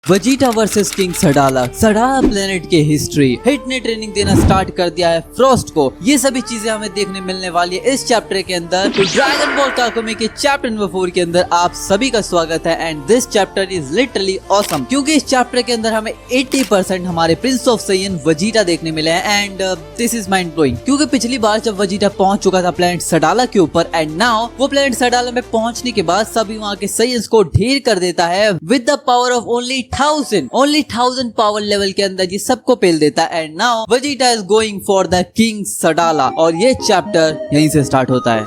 Vegeta versus king सडाला planet की history. Hit ने training देना स्टार्ट कर दिया है फ्रॉस्ट को। ये सभी चीजें हमें देखने मिलने वाली है इस चैप्टर के अंदर। तो ड्रैगन बॉल काकुमे के चैप्टर नंबर 4 के अंदर आप सभी का स्वागत है। And this chapter is literally awesome, क्योंकि इस चैप्टर के अंदर हमें 80% हमारे प्रिंस ऑफ सैयन वजीटा देखने मिले हैं। And this is mind blowing, क्योंकि पिछली बार जब वजीटा पहुंच चुका था प्लेनेट सडाला के ऊपर, एंड नाउ वो प्लेनेट सडाला में पहुंचने के बाद सभी वहाँ के सैयन्स को ढेर कर देता है with the power of only 1000 power level के अंदर ये सबको पेल देता है। And now Vegeta is going for the king Sadala, और ये चैप्टर यहीं से स्टार्ट होता है।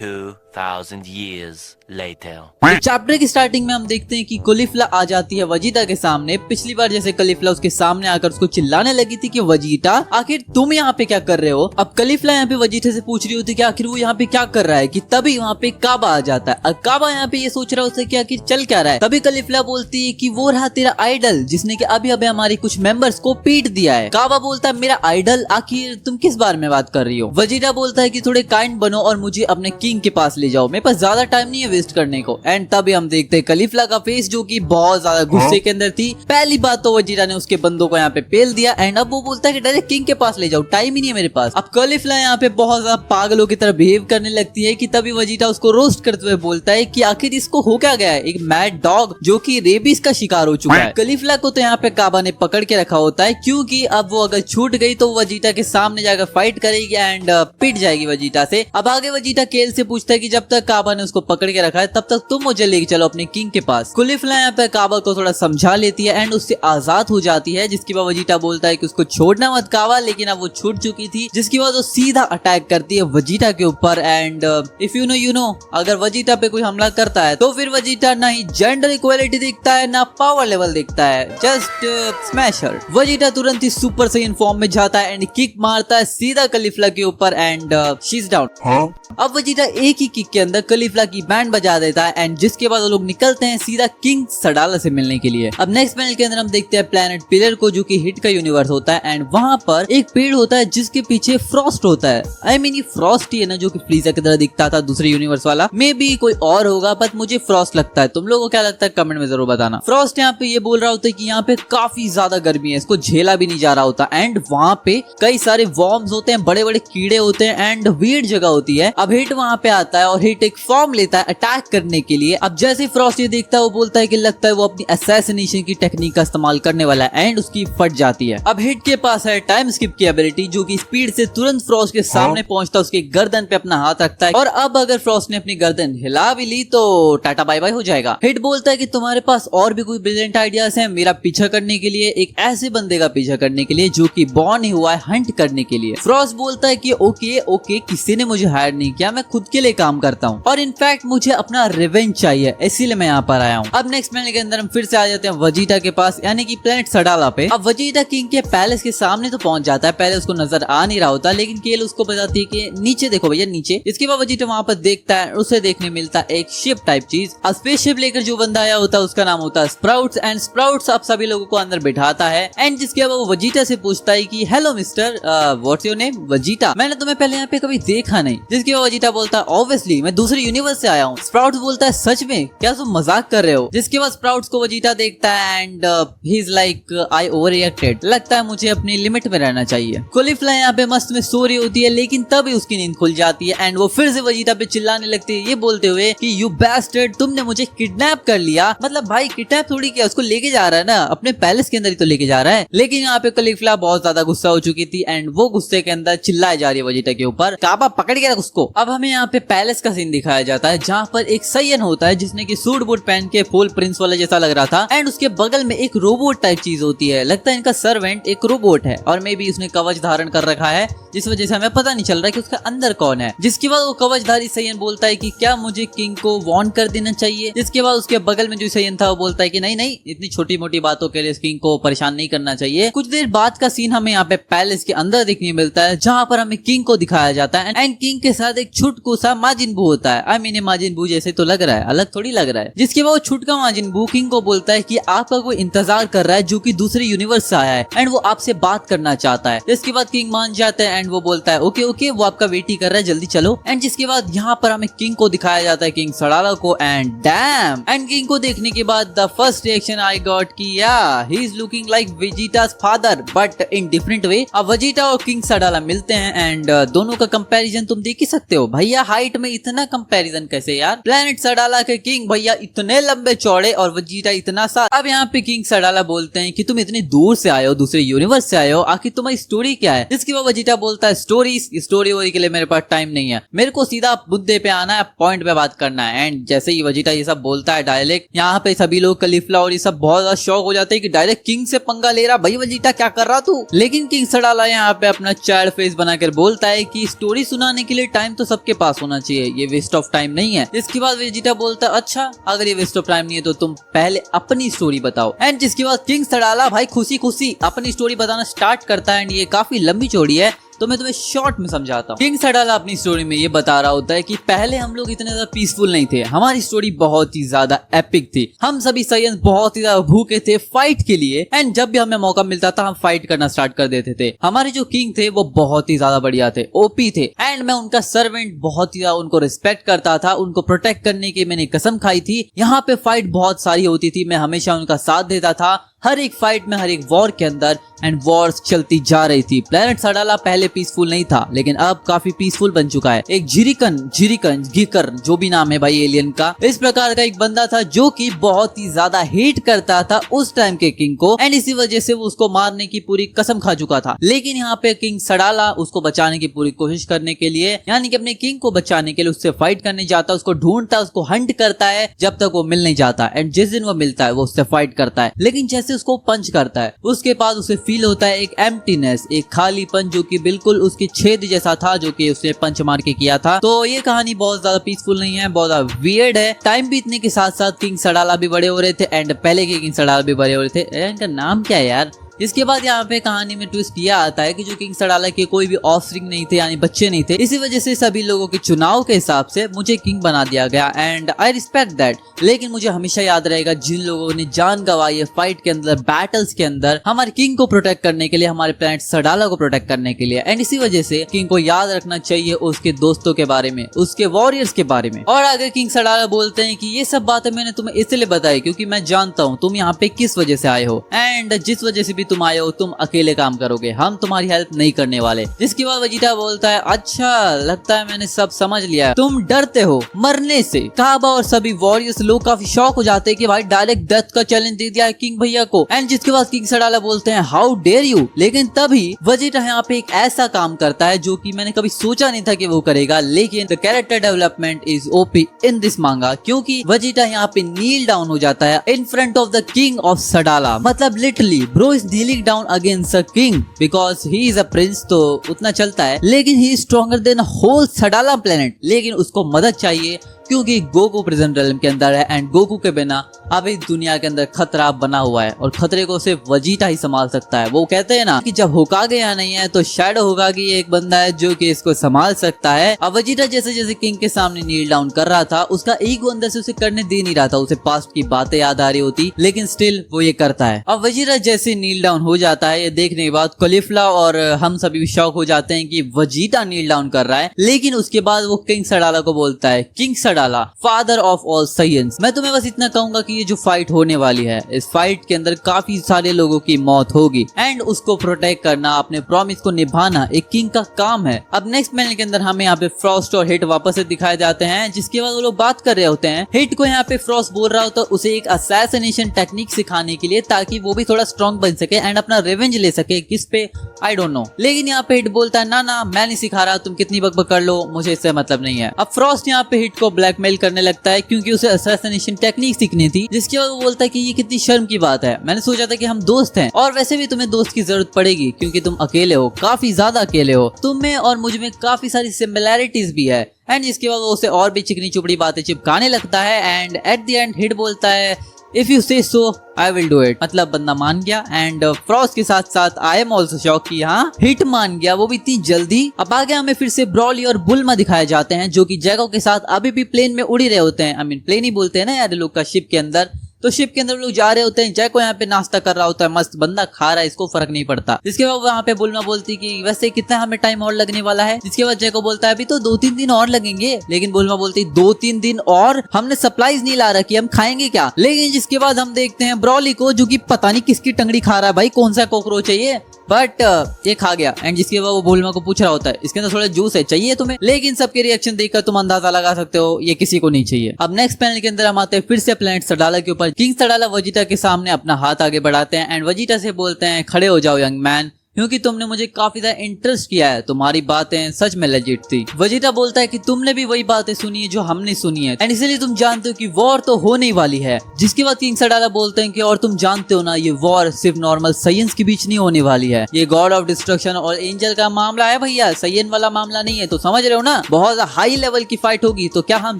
2000 years later. तो चैप्टर की स्टार्टिंग में हम देखते हैं कि कलिफला आ जाती है वजीटा के सामने। पिछली बार जैसे कलिफला उसके सामने आकर उसको चिल्लाने लगी थी कि वजीटा आखिर तुम यहाँ पे क्या कर रहे हो। अब कलिफला यहाँ पे वजीटा से पूछ रही होती कि आखिर वो यहाँ पे क्या कर रहा है, कि तभी वहाँ पे काबा आ जाता है। अब काबा यहाँ पे ये सोच रहा है कि आखिर चल क्या रहा है। तभी कलिफला बोलती है कि वो रहा तेरा आइडल जिसने कि अभी अभी हमारी कुछ मेंबर्स को पीट दिया है। काबा बोलता है मेरा आइडल, आखिर तुम किस बारे में बात कर रही हो। वजीटा बोलता है कि थोड़े काइंड बनो और मुझे अपने किंग के पास ले जाओ, मेरे पास ज्यादा टाइम नहीं है वेस्ट करने को। एंड तभी हम देखते हैं कलिफला का फेस जो कि बहुत ज्यादा गुस्से के अंदर थी। पहली बात तो वजीटा ने उसके बंदों को यहाँ पे पेल दिया। एंड अब वो बोलता है कि डायरेक्ट किंग के पास ले जाओ, टाइम ही नहीं है मेरे पास। अब कलिफला यहाँ पे बहुत ज्यादा पागलों की तरह बिहेव करने लगती है कि तभी वजीटा उसको रोस्ट करते हुए बोलता है कि आखिर इसको हो क्या गया है, एक मैड डॉग जो कि रेबीज का शिकार हो चुका है। कलिफला को तो यहाँ पे काबा ने पकड़ के रखा होता है, क्योंकि अब वो अगर छूट गई तो वजीटा के सामने जाकर फाइट करेगी एंड पिट जाएगी वजीटा से। अब आगे वजीटा केल से पूछता है कि जब तक काबा ने उसको पकड़ के रखा है तब तक तुम मुझे लेके चलो अपने किंग के पास। कलिफला यहाँ पे काबा को थोड़ा समझा लेती है एंड उससे आजाद हो जाती है, जिसके बाद वजीटा बोलता है कि उसको छोड़ना मत काबा, लेकिन अब वो छूट चुकी थी। जिसके बाद वो सीधा अटैक करती है वजीटा के ऊपर। एंड इफ यू नो अगर वजीटा पे कोई हमला करता है तो फिर वजीटा ना ही जेंडर इक्वालिटी देखता है ना पावर लेवल देखता है, जस्ट स्मैश हर। वजीटा तुरंत ही सुपर सैयन फॉर्म में जाता है एंड किक मारता है सीधा कलिफला के ऊपर एंड शी इज डाउन। अब वजीटा एक ही किक के अंदर कलिफला की बैंड बजा देता है एंड जिसके बाद वो लोग निकलते हैं सीधा किंग सडाला से मिलने के लिए। अब नेक्स्ट पैनल के अंदर हम देखते हैं प्लेनेट पिलर को, जो कि हिट का यूनिवर्स होता है। एंड वहां पर एक पेड़ होता है जिसके पीछे फ्रॉस्ट होता है। आई मीन ये फ्रॉस्ट ही है ना, जो कि फ्रीजर की तरह दिखता था दूसरे यूनिवर्स वाला। मे बी कोई और होगा, बट मुझे फ्रॉस्ट लगता है। तुम लोगों को क्या लगता है कमेंट में जरूर बताना। फ्रॉस्ट यहाँ पे ये बोल रहा होता है कि यहाँ पे काफी ज्यादा गर्मी है, इसको झेला भी नहीं जा रहा होता। एंड वहाँ पे कई सारे वॉर्म्स होते हैं, बड़े बड़े कीड़े होते हैं एंड वियर्ड जगह होती है। अब हिट वहाँ पे आता है और हिट एक फॉर्म लेता है अटैक करने के लिए। अब जैसे फ्रॉस्ट ये देखता है वो बोलता है कि लगता है वो अपनी असैसिनेशन की टेक्निक का इस्तेमाल करने वाला है एंड उसकी फट जाती है। अब हिट के पास है टाइम स्किप की एबिलिटी, जो कि स्पीड से तुरंत फ्रॉस्ट के सामने पहुंचता है, उसके गर्दन पे अपना हाथ रखता है। और अब अगर फ्रॉस्ट ने अपनी गर्दन हिला भी ली तो टाटा बाय बाय हो जाएगा। हिट बोलता है कि तुम्हारे पास और भी कोई ब्रिलियंट आइडियाज हैं मेरा पीछा करने के लिए, एक ऐसे बंदे का पीछा करने के लिए जो कि बॉर्न ही हुआ है हंट करने के लिए। फ्रॉस्ट बोलता है कि ओके किसी ने मुझे हायर नहीं किया, मैं खुद के लिए काम करता हूँ और इनफैक्ट मुझे अपना रिवेंज चाहिए, इसीलिए मैं यहाँ पर आया हूँ। अब नेक्स्ट पैनल के अंदर हम फिर से आ जाते हैं वजीटा के पास, यानी कि प्लेनेट सडाला पे। अब वजीटा किंग के पैलेस के सामने तो पहुंच जाता है। पहले उसको नजर आ नहीं रहा होता, लेकिन केल उसको बताती है कि नीचे देखो भैया नीचे। इसके बाद वजीटा वहाँ पर देखता है, उसे देखने मिलता है एक शिप टाइप चीज। स्पेस शिप लेकर जो बंदा आया होता है उसका नाम होता है स्प्राउट्स। एंड स्प्राउट्स अब सभी लोगों को अंदर बिठाता है एंड जिसके बाद वो वजीटा से पूछता है कि hello mister, what's your name. Vegeta, मैंने तुम्हें पहले यहाँ पे कभी देखा नहीं। जिसके बाद वजीटा बोलता है ऑब्वियसली मैं दूसरे यूनिवर्स से आया हूँ। स्प्राउट्स बोलता है सच में क्या तुम मजाक कर रहे हो। जिसके बाद स्प्राउट्स को वजीटा देखता है and he is like I over reacted, लगता है मुझे अपनी लिमिट में रहना चाहिए। कलिफला यहाँ पे मस्त में सो रही होती है, लेकिन तभी उसकी नींद खुल जाती है एंड वो फिर से वजीटा पे चिल्लाने लगती है, ये बोलते हुए कि यू बैस्टर्ड, तुमने मुझे किडनैप कर लिया। मतलब भाई किडनैप थोड़ी किया, उसको लेके जा रहा है ना, अपने पैलेस के अंदर ही तो लेके जा रहा है। लेकिन यहाँ पे कलिफला बहुत ज्यादा गुस्सा हो चुकी थी एंड वो गुस्से के अंदर चिल्लाई जा रही है वजीटा के ऊपर, काबा पकड़ के रख उसको। अब हमें यहाँ पे पैलेस का सीन दिखाया जाता है, जहाँ पर एक सैयन होता है जिसने की सूट बूट पहन के फुल प्रिंस वाला जैसा लग रहा था एंड उसके बगल में एक रोबोट टाइप चीज होती है। लगता है इनका सर्वेंट एक रोबोट है और मे बी उसने कवच धारण कर रखा है, जिस वजह से हमें पता नहीं चल रहा है कि उसका अंदर कौन है। जिसके बाद वो कवचधारी सैयन बोलता है कि क्या मुझे किंग को वार्न कर देना चाहिए। जिसके बाद उसके बगल में जो सैयन था वो बोलता है कि नहीं इतनी छोटी मोटी बातों के लिए किंग को परेशान नहीं करना चाहिए। कुछ देर बाद का सीन हमें यहाँ पे पैलेस के अंदर देखने मिलता है, जहाँ पर हमें किंग को दिखाया जाता है एंड किंग के साथ एक छुटकू सा माजी माजिन बू होता है। आई मीन ये माजिन बू जैसे तो लग रहा है, अलग थोड़ी लग रहा है। जिसके बाद वो छुटका माजिन बू किंग को बोलता है कि आपका कोई इंतजार कर रहा है जो कि दूसरे यूनिवर्स से आया है एंड वो आपसे बात करना चाहता है। जिसके बाद किंग मान जाता है एंड वो बोलता है ओके ओके वो आपका वेट ही कर रहा है, जल्दी चलो। एंड जिसके बाद यहाँ पर हमें किंग को दिखाया जाता है, किंग सडाला को, एंड डैम। एंड किंग को देखने के बाद the first reaction I got कि yeah he is looking like Vegeta's father but in different way. अब वेजिटा और किंग सडाला मिलते हैं एंड दोनों का कंपैरिजन तुम देख ही सकते हो। भैया हाइट में इतना कंपैरिजन कैसे यार। प्लेनेट सडाला के किंग भैया इतने लंबे चौड़े और वेजिटा इतना सा। अब यहाँ पे किंग सडाला बोलते हैं कि तुम इतनी दूर से आए हो, दूसरे यूनिवर्स से आए हो, आखिर तुम्हारी स्टोरी क्या है। जिसके बाद वेजिटा बोलता है स्टोरी वोरी के लिए मेरे पास टाइम नहीं है, मेरे को सीधा मुद्दे पे आना है, पॉइंट पे बात करना है। एंड जैसे ही वेजिटा ये सब बोलता है डायरेक्ट, यहाँ पे सभी लोग कलिफ्ला और ये सब बहुत ज्यादा शॉक हो जाते हैं कि डायरेक्ट किंग से पंगा ले रहा। भाई वेजिटा क्या कर रहा तू। लेकिन किंग सडाला यहाँ पे अपना चाइल्ड फेस बनाकर बोलता है कि स्टोरी सुनाने के लिए टाइम तो सबके पास होना चाहिए, ये वेस्ट ऑफ टाइम नहीं है। इसके बाद वेजिटा बोलता है अच्छा अगर ये वेस्ट ऑफ टाइम नहीं है तो तुम पहले अपनी स्टोरी बताओ। एंड जिसके बाद किंग सडाला भाई खुशी खुशी अपनी स्टोरी बताना स्टार्ट करता है। एंड ये काफी लंबी चौड़ी है तो मैं तुम्हें शॉर्ट में समझाता हूँ। किंग सडाला अपनी स्टोरी में ये बता रहा होता है कि पहले हम लोग इतने ज्यादा पीसफुल नहीं थे, हमारी स्टोरी बहुत ही ज्यादा एपिक थी, हम सभी साइयंस बहुत ही ज्यादा भूखे थे फाइट के लिए। एंड जब भी हमें मौका मिलता था हम फाइट करना स्टार्ट कर देते थे। हमारे जो किंग थे वो बहुत ही ज्यादा बढ़िया थे, ओपी थे। एंड मैं उनका सर्वेंट बहुत ही ज्यादा उनको रिस्पेक्ट करता था, उनको प्रोटेक्ट करने की मैंने कसम खाई थी। यहाँ पे फाइट बहुत सारी होती थी, मैं हमेशा उनका साथ देता था हर एक फाइट में, हर एक वॉर के अंदर। एंड वॉर्स चलती जा रही थी। प्लेनेट सडाला पहले पीसफुल नहीं था लेकिन अब काफी पीसफुल बन चुका है। एक जिरिकन गिकर जो भी नाम है भाई एलियन का, इस प्रकार का एक बंदा था जो कि बहुत ही ज्यादा हेट करता था उस टाइम के किंग को। एंड इसी वजह से वो उसको मारने की पूरी कसम खा चुका था। लेकिन यहाँ पे किंग सडाला उसको बचाने की पूरी कोशिश करने के लिए, यानी कि अपने किंग को बचाने के लिए उससे फाइट करने जाता है, उसको ढूंढता है, उसको हंट करता है जब तक वो मिल नहीं जाता। एंड जिस दिन वो मिलता है वो उससे फाइट करता है। लेकिन जैसे उसको पंच करता है उसके बाद उसे फील होता है एक एम्प्टीनेस, एक खालीपन जो कि बिल्कुल उसके छेद जैसा था जो कि उसने पंच मार के किया था। तो ये कहानी बहुत ज्यादा पीसफुल नहीं है, बहुत ज्यादा वियर्ड है। टाइम बीतने के साथ साथ किंग सडाला भी बड़े हो रहे थे एंड पहले के किंग सडाला भी बड़े हो रहे थे। इनका नाम क्या है यार। इसके बाद यहाँ पे कहानी में ट्विस्ट यह आता है कि जो किंग सडाला के कोई भी ऑफस्प्रिंग नहीं थे, यानी बच्चे नहीं थे। इसी वजह से सभी लोगों के चुनाव के हिसाब से मुझे किंग बना दिया गया एंड आई रिस्पेक्ट दैट। लेकिन मुझे हमेशा याद रहेगा जिन लोगों ने जान गंवाई है फाइट के अंदर, बैटल्स के अंदर, हमारे किंग को प्रोटेक्ट करने के लिए, हमारे प्लेनेट सडाला को प्रोटेक्ट करने के लिए। एंड इसी वजह से किंग को याद रखना चाहिए उसके दोस्तों के बारे में, उसके वॉरियर्स के बारे में। और अगर किंग सडाला बोलते हैं कि ये सब बातें मैंने तुम्हें इसलिए बताई क्योंकि मैं जानता हूँ तुम यहाँ पे किस वजह से आए हो एंड जिस वजह से भी तुम आए हो तुम अकेले काम करोगे, हम तुम्हारी हेल्प नहीं करने वाले। जिसके बाद वेजिटा बोलता है अच्छा लगता है मैंने सब समझ लिया है, तुम डरते हो मरने से। काबा और सभी वॉरियर्स लोग काफी शॉक हो जाते हैं कि भाई डायरेक्ट डेथ का चैलेंज दे दिया है किंग भैया को। एंड जिसके बाद किंग सडाला बोलते हैं हाउ डेयर यू। लेकिन तभी वेजिटा यहाँ पे एक ऐसा काम करता है जो कि मैंने कभी सोचा नहीं था कि वो करेगा। लेकिन the character development is OP in this मांगा क्योंकि वेजिटा यहाँ पे नील डाउन हो जाता है in front of the king of Sadala. मतलब literally bro is kneeling down against the king because he is a prince, तो उतना चलता है। लेकिन he is stronger than whole Sadala planet. लेकिन उसको मदद चाहिए क्योंकि गोकू प्रिजन रेलम के अंदर है एंड गोकू के बिना अभी दुनिया के अंदर खतरा बना हुआ है और खतरे को सिर्फ वेजिटा ही संभाल सकता है। वो कहते हैं ना कि जब होकागे यहाँ नहीं है तो शैडो होकागे एक बंदा है जो कि इसको संभाल सकता है। अब वेजिटा जैसे जैसे किंग के सामने नील डाउन कर रहा था उसका ईगो अंदर से उसे करने दे नहीं रहा था, उसे पास्ट की बातें याद आ रही होती, लेकिन स्टिल वो ये करता है। अब वेजिटा जैसे नील डाउन हो जाता है ये देखने के बाद कलिफ्ला और हम सभी शॉक हो जाते हैं कि वेजिटा नील डाउन कर रहा है। लेकिन उसके बाद वो किंग सडाला को बोलता है king Sadala father of all science, मैं तुम्हें बस इतना कहूंगा कि ये जो फाइट होने वाली है इस फाइट के अंदर काफी सारे लोगों की मौत होगी एंड उसको प्रोटेक्ट करना, अपने प्रॉमिस को निभाना एक किंग का काम है। अब नेक्स्ट पैनल के अंदर हमें यहाँ पे फ्रॉस्ट और हिट वापस से दिखाए जाते हैं। जिसके बाद वो लोग बात कर रहे होते हैं। हिट को यहाँ पे फ्रॉस्ट बोल रहा होता है उसे एक असैसिनेशन टेक्निक सिखाने के लिए ताकि वो भी थोड़ा स्ट्रॉन्ग बन सके एंड अपना रिवेंज ले सके। किस पे आई डोंट नो। लेकिन यहाँ पे हिट बोलता है ना ना मैं नहीं सिखा रहा, तुम कितनी बकबक कर लो, मुझे इससे मतलब नहीं है। अब फ्रॉस्ट यहाँ पे हिट को ब्लैकमेल करने लगता है क्योंकि उसे असैसिनेशन टेक्निक सीखनी थी। जिसके बाद वो बोलता है कि ये कितनी शर्म की बात है, मैंने सोचा था कि हम दोस्त हैं और वैसे भी तुम्हें दोस्त की जरूरत पड़ेगी क्योंकि तुम अकेले हो, काफी ज्यादा अकेले हो। तुम में और मुझ में काफी सारी सिमिलैरिटीज भी है। एंड जिसके बाद वो उसे और भी चिकनी चुपड़ी बातें चिपकाने लगता है and at the end hit बोलता है इफ यू से सो आई विल डू इट। मतलब बंदा मान गया एंड फ्रॉस्ट के साथ साथ आई एम ऑल्सो शॉक कि हाँ हिट मान गया, वो भी इतनी जल्दी। अब आगे हमें फिर से ब्रॉली और बुल्मा दिखाए जाते हैं जो कि जैको के साथ अभी भी प्लेन में उड़ ही रहे होते हैं। आई मीन प्लेन ही बोलते हैं ना यार लोग का, शिप के अंदर। तो शिप के अंदर लोग जा रहे होते हैं, जैको यहाँ पे नाश्ता कर रहा होता है, मस्त बंदा खा रहा है, इसको फर्क नहीं पड़ता। इसके बाद वहाँ पे बुल्मा बोलती कि वैसे कितना हमें टाइम और लगने वाला है। जिसके बाद जैको बोलता है अभी तो 2-3 दिन और लगेंगे। लेकिन बुल्मा बोलती 2-3 दिन और, हमने सप्लाईज नहीं ला रखी, हम खाएंगे क्या। लेकिन जिसके बाद हम देखते हैं ब्रॉली को जो कि पता नहीं किसकी टंगड़ी खा रहा है भाई, कौन सा कॉकरोच है ये, बट ये खा गया। एंड जिसके बाद वो बुल्मा को पूछ रहा होता है इसके अंदर थोड़ा जूस है, चाहिए तुम्हें। लेकिन सबके रिएक्शन देखकर तुम अंदाजा लगा सकते हो ये किसी को नहीं चाहिए। अब नेक्स्ट पैनल के अंदर हम आते हैं फिर से प्लेनेट सडाला के ऊपर। किंग सडाला वजीटा के सामने अपना हाथ आगे बढ़ाते हैं एंड वजीटा से बोलते हैं खड़े हो जाओ यंग मैन, क्योंकि तुमने मुझे काफी ज्यादा इंटरेस्ट किया है, तुम्हारी बातें सच में लेजिट थी। वजीटा बोलता है कि तुमने भी वही बातें सुनी है जो हमने सुनी है एंड इसलिए तुम जानते हो कि वॉर तो होने ही वाली है। जिसके बाद किंग सडाला बोलते हैं कि और तुम जानते हो ना ये वॉर सिर्फ नॉर्मल साइंस के बीच नहीं होने वाली है, ये गॉड ऑफ डिस्ट्रक्शन और एंजल का मामला है भैया, साइंस वाला मामला नहीं है। तो समझ रहे हो ना, बहुत हाई लेवल की फाइट होगी, तो क्या हम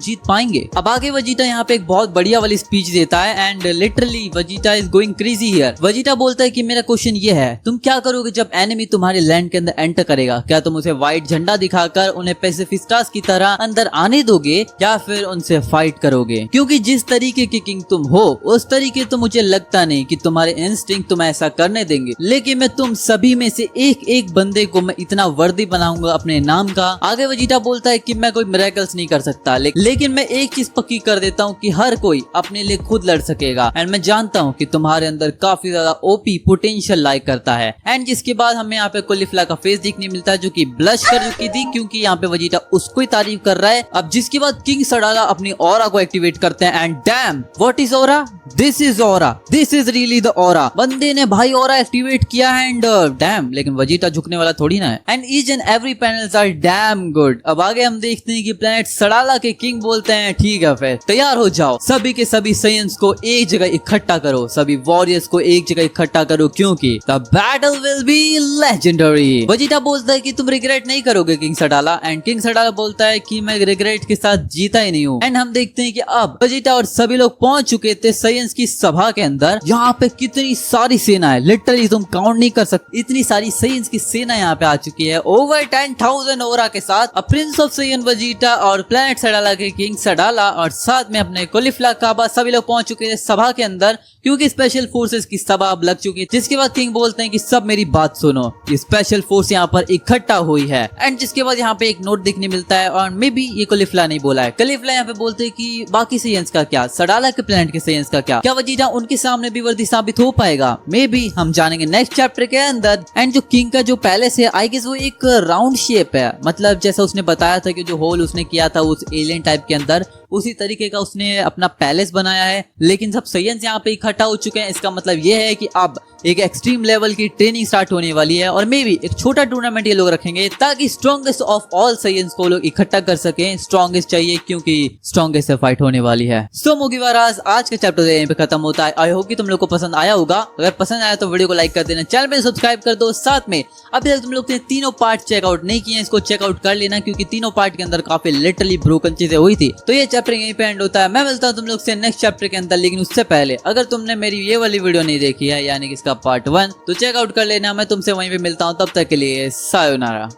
जीत पाएंगे। अब आगे वजीटा यहाँ पे एक बहुत बढ़िया वाली स्पीच देता है and literally Vegeta is going crazy here. Vegeta बोलता है कि मेरा क्वेश्चन ये है, तुम क्या करोगे जब एनिमी तुम्हारे लैंड के अंदर एंटर करेगा। क्या तुम उसे व्हाइट झंडा दिखाकर उन्हें पैसिफिस्टास की तरह अंदर आने दोगे या फिर उनसे फाइट करोगे। क्योंकि जिस तरीके के किंग तुम हो उस तरीके तो मुझे लगता नहीं कि तुम्हारे इंस्टिंक्ट तुम्हें ऐसा करने देंगे। लेकिन मैं तुम सभी में से एक एक बंदे को मैं इतना वर्दी बनाऊंगा अपने नाम का। आगे वजीटा बोलता है कि मैं कोई मिरेकल्स नहीं कर सकता, लेकिन मैं एक चीज पक्की कर देता हूँ कि हर कोई अपने लिए खुद लड़ सकेगा एंड मैं जानता हूँ कि तुम्हारे अंदर काफी ज्यादा ओपी पोटेंशियल लाइक करता है। एंड जिसके बाद हमें यहाँ पे कोलिफ्ला का फेस देखने मिलता है जो कि ब्लश कर चुकी थी क्योंकि यहाँ पे वजीटा उसको ही तारीफ कर रहा है। अब जिसके बाद किंग सडाला अपनी ऑरा को एक्टिवेट करते हैं and dam what is aura, this is aura, this is really the aura. बंदे ने भाई ऑरा एक्टिवेट किया है एंड डैम, लेकिन वजीटा झुकने वाला थोड़ी ना है and each and every panels are damn good. अब आगे हम देखते हैं कि प्लेनेट सडाला के किंग बोलते हैं ठीक है फिर तैयार हो जाओ, सभी के सभी साइंस को एक जगह इकट्ठा करो, सभी वॉरियर्स को एक जगह इकट्ठा करो क्योंकि the battle will be legendary. Vegeta बोलता है कि तुम रिग्रेट नहीं करोगे किंग सडाला एंड किंग सडाला बोलता है कि मैं रिग्रेट के साथ जीता ही नहीं हूँ। एंड हम देखते हैं कि अब वजीटा और सभी लोग पहुंच चुके थे साइंस की सभा के अंदर। यहाँ पे कितनी सारी सेना है, लिटरली तुम काउंट नहीं कर सकते, इतनी सारी साइंस की सेना यहाँ पे आ चुकी है ओवर 10,000 ओरा के साथ। अब प्रिंस ऑफ साइन वजीटा और प्लेनेट सडाला के किंग सडाला और साथ में अपने कोलिफ्ला काबा सभी लोग पहुंच चुके थे सभा के अंदर क्योंकि स्पेशल फोर्सेस की सभा अब लग चुकी है। जिसके बाद किंग बोलते हैं कि सब मेरी बात सुनो, ये स्पेशल फोर्स यहाँ पर इकट्ठा हुई है। एंड जिसके बाद यहाँ पे एक नोट दिखने मिलता है और मे बी ये कोलिफ्ला नहीं बोला है। कोलिफ्ला यहाँ पे बोलते हैं कि बाकी साइंस का क्या, सडाला के प्लेनेट के साइंस का क्या वजीटा उनके सामने भी वर्दी साबित हो पाएगा। मे बी हम जानेंगे नेक्स्ट चैप्टर के अंदर। एंड जो किंग का जो पैलेस है आई गेस वो एक राउंड शेप है, मतलब जैसा उसने बताया था कि जो होल उसने किया था उस एलियन टाइप के अंदर उसी तरीके का उसने अपना पैलेस बनाया है। लेकिन सब साइंस यहाँ पे इकट्ठा हो चुके हैं, इसका मतलब ये है कि अब एक एक्सट्रीम लेवल की ट्रेनिंग स्टार्ट होने वाली है और मे बी एक छोटा टूर्नामेंट ये लोग रखेंगे ताकि स्ट्रॉन्गेस्ट ऑफ ऑल साइंस को लोग इकट्ठा कर सकें। स्ट्रॉन्गेस्ट चाहिए क्योंकि स्ट्रॉन्गेस्ट से फाइट होने वाली है। सो मुगिवारास आज का चैप्टर यहीं पे खत्म होता है। आई होप कि तुम लोग को पसंद आया होगा। अगर पसंद आया तो वीडियो को लाइक कर देना, चैनल में सब्सक्राइब कर दो। साथ में अभी तक तुम लोग ने तीनों पार्ट चेकआउट नहीं किए, इसको चेकआउट कर लेना क्योंकि तीनों पार्ट के अंदर काफी लिटरली ब्रोकन चीजें हुई थी। तो ये चैप्टर यहीं पे एंड होता है। मैं मिलता हूँ तुम लोग से नेक्स्ट चैप्टर के अंदर, लेकिन उससे पहले अगर तुमने मेरी ये वाली वीडियो नहीं देखी है यानी कि इसका पार्ट 1 तो चेकआउट कर लेना। मैं तुमसे वहीं पे मिलता हूँ, तब तक के लिए सायोनारा।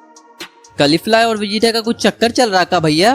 कोलिफ्ला और वजीटा का कुछ चक्कर चल रहा था भैया।